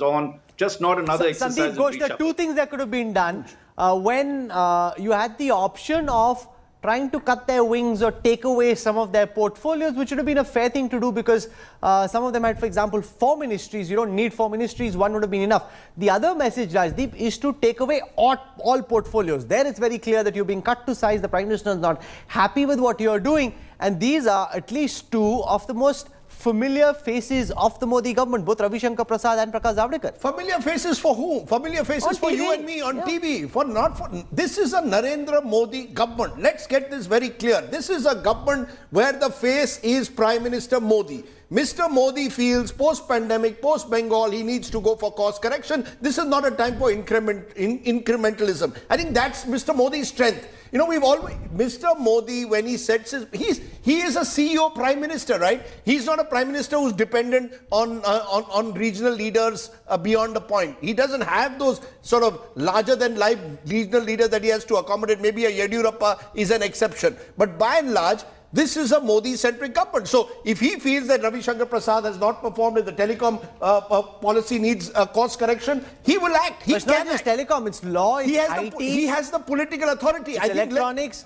on, just not another exercise. Sandeep Ghosh, there are two things that could have been done when you had the option of trying to cut their wings or take away some of their portfolios, which would have been a fair thing to do because some of them had, for example, 4 ministries. You don't need 4 ministries, one would have been enough. The other message, Rajdeep, is to take away all portfolios. There it's very clear that you're being cut to size. The Prime Minister is not happy with what you're doing. And these are at least 2 of the most familiar faces of the Modi government, both Ravi Shankar Prasad and Prakash Javadekar. Familiar faces for whom? Familiar faces for you and me on TV. This is a Narendra Modi government. Let's get this very clear. This is a government where the face is Prime Minister Modi. Mr. Modi feels post-pandemic, post-Bengal, he needs to go for course correction. This is not a time for incrementalism. I think that's Mr. Modi's strength. You know, Mr. Modi, when he sets he is a CEO Prime Minister, right? He's not a Prime Minister who's dependent on regional leaders beyond a point. He doesn't have those sort of larger-than-life regional leaders that he has to accommodate. Maybe a Yediyurappa is an exception. But by and large, this is a Modi-centric government. So if he feels that Ravi Shankar Prasad has not performed, if the telecom policy needs a course correction, he will act. It's not just telecom, it's law, it's IT. He has the political authority. It's electronics.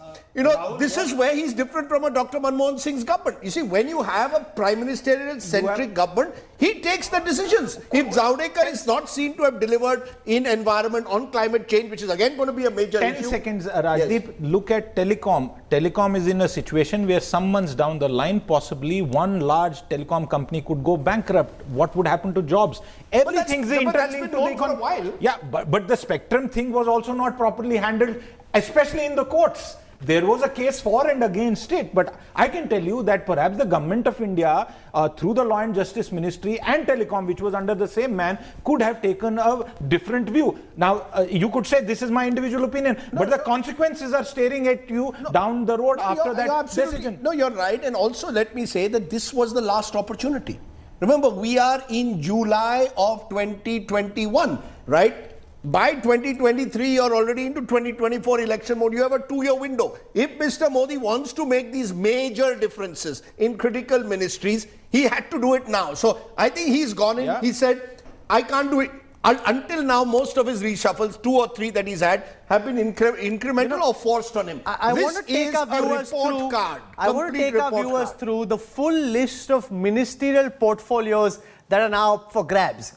This is where he's different from a Dr. Manmohan Singh's government. You see, when you have a prime ministerial-centric government, he takes the decisions. If Javadekar is not seen to have delivered in environment on climate change, which is again going to be a major issue. 10 seconds, Rajdeep. Yes. Look at telecom. Telecom is in a situation where some months down the line, possibly one large telecom company could go bankrupt. What would happen to jobs? Everything's interlinked to the for a while. Yeah, but the spectrum thing was also not properly handled, especially in the courts. There was a case for and against it, but I can tell you that perhaps the government of India, through the Law and Justice Ministry and Telecom, which was under the same man, could have taken a different view. Now, you could say this is my individual opinion, but the consequences are staring at you down the road after that decision. No, you're right. And also, let me say that this was the last opportunity. Remember, we are in July of 2021, right? By 2023, you're already into 2024 election mode. You have a 2-year window. If Mr. Modi wants to make these major differences in critical ministries, he had to do it now. So I think he's gone in. Yeah. He said, I can't do it. Until now, most of his reshuffles, 2 or 3 that he's had, have been incremental or forced on him. I want to take our viewers through the full list of ministerial portfolios that are now up for grabs.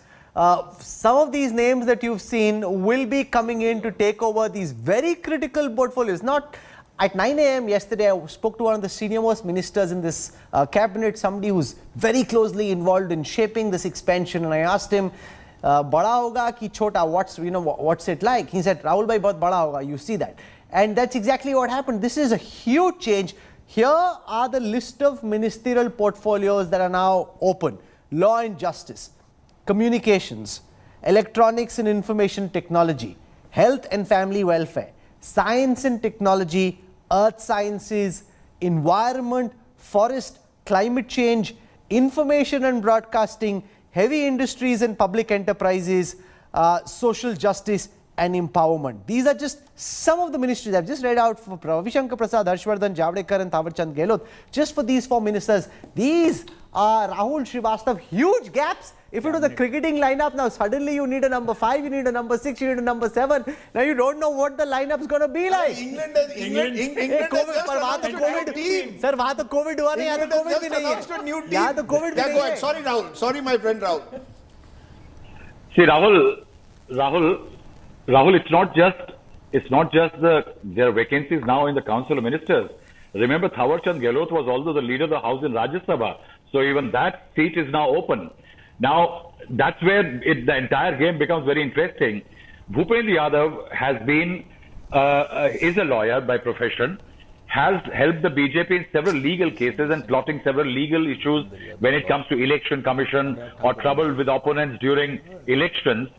Some of these names that you've seen will be coming in to take over these very critical portfolios. Not at 9 a.m. yesterday, I spoke to one of the senior most ministers in this cabinet, somebody who's very closely involved in shaping this expansion, and I asked him, "Bada hoga ki chota? What's it like?" He said, "Rahul bhai, bahut bada hoga." You see that, and that's exactly what happened. This is a huge change. Here are the list of ministerial portfolios that are now open: Law and Justice, Communications, Electronics and Information Technology, Health and Family Welfare, Science and Technology, Earth Sciences, Environment, Forest, Climate Change, Information and Broadcasting, Heavy Industries and Public Enterprises, Social Justice and Empowerment. These are just some of the ministries. I've just read out for Ravi Shankar Prasad, Harshvardhan, Javadekar and Thawarchand Gehlot. Just for these 4 ministers, these are Rahul Srivastava, huge gaps. If it was a cricketing lineup, now suddenly you need a number 5, you need a number 6, you need a number 7. Now you don't know what the lineup's going to be like. England has COVID team. Sir, वहाँ तो COVID हुआ नहीं, यहाँ तो COVID भी नहीं है. यहाँ तो COVID भी नहीं है. Sorry, Rahul. Sorry, my friend Rahul. See, Rahul, it's not just there are vacancies now in the Council of Ministers. Remember, Thawarchand Gehlot was also the leader of the House in Rajya Sabha. So even that seat is now open. Now, that's where the entire game becomes very interesting. Bhupendra Yadav has been, is a lawyer by profession, has helped the BJP in several legal cases and plotting several legal issues when it comes to election commission or trouble with opponents during elections.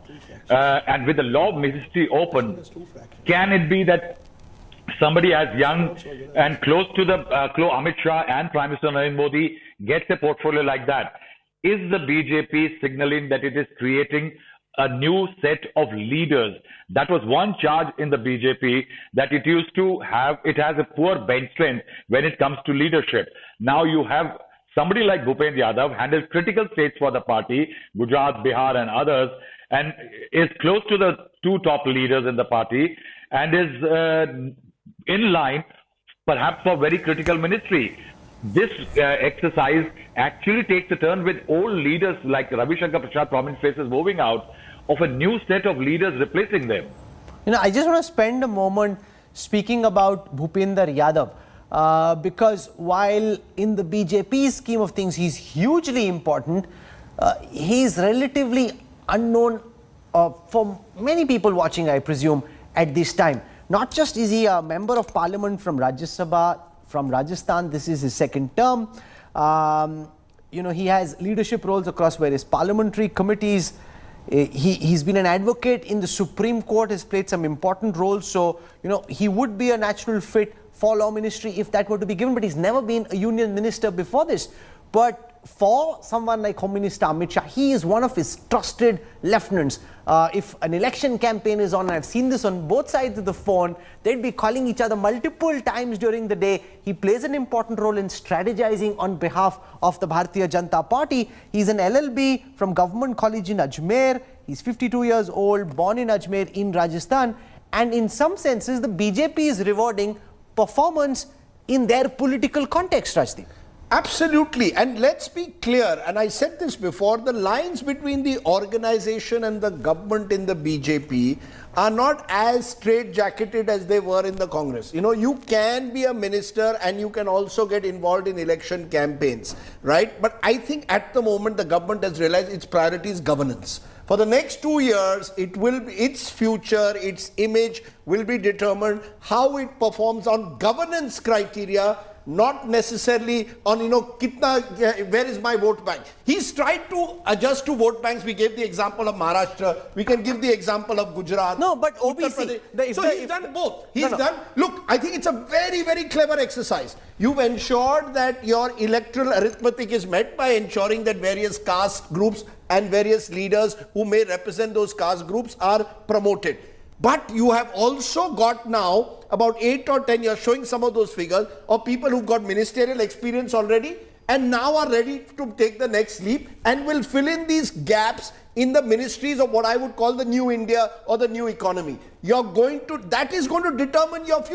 And with the law ministry open, can it be that somebody as young and close to the Amit Shah and Prime Minister Narendra Modi gets a portfolio like that? Is the BJP signaling that it is creating a new set of leaders? That was one charge in the BJP, that it used to have, it has a poor bench strength when it comes to leadership. Now you have somebody like Bhupendra Yadav handled critical states for the party, Gujarat, Bihar, and others, and is close to the two top leaders in the party, and is in line, perhaps, for very critical ministry. This exercise actually takes a turn with old leaders like Ravi Shankar Prasad, prominent faces, moving out, of a new set of leaders replacing them. You know, I just want to spend a moment speaking about Bhupendra Yadav because while in the BJP scheme of things he's hugely important, he's relatively unknown for many people watching, I presume, at this time. Not just is he a member of parliament from Rajya Sabha, from Rajasthan, this is his second term. You know, he has leadership roles across various parliamentary committees. He's been an advocate in the Supreme Court, has played some important roles. So, you know, he would be a natural fit for Law Ministry if that were to be given, but he's never been a union minister before this. But for someone like Home Minister Amit Shah, he is one of his trusted lieutenants. If an election campaign is on, and I've seen this on both sides of the phone, they'd be calling each other multiple times during the day. He plays an important role in strategizing on behalf of the Bharatiya Janata Party. He's an LLB from Government College in Ajmer. He's 52 years old, born in Ajmer in Rajasthan. And in some senses, the BJP is rewarding performance in their political context, Rajdeep. Absolutely. And let's be clear, and I said this before, the lines between the organization and the government in the BJP are not as straight-jacketed as they were in the Congress. You know, you can be a minister and you can also get involved in election campaigns, right? But I think at the moment the government has realized its priority is governance. For the next 2 years, it will be, its future, its image will be determined how it performs on governance criteria, not necessarily on, you know, where is my vote bank. He's tried to adjust to vote banks. We gave the example of Maharashtra. We can give the example of Gujarat. No, but OBC. He's done both. He's done. Look, I think it's a very, very clever exercise. You've ensured that your electoral arithmetic is met by ensuring that various caste groups and various leaders who may represent those caste groups are promoted. But you have also got now about 8 or 10 years, showing some of those figures of people who've got ministerial experience already and now are ready to take the next leap and will fill in these gaps in the ministries of what I would call the new India or the new economy. That is going to determine your future.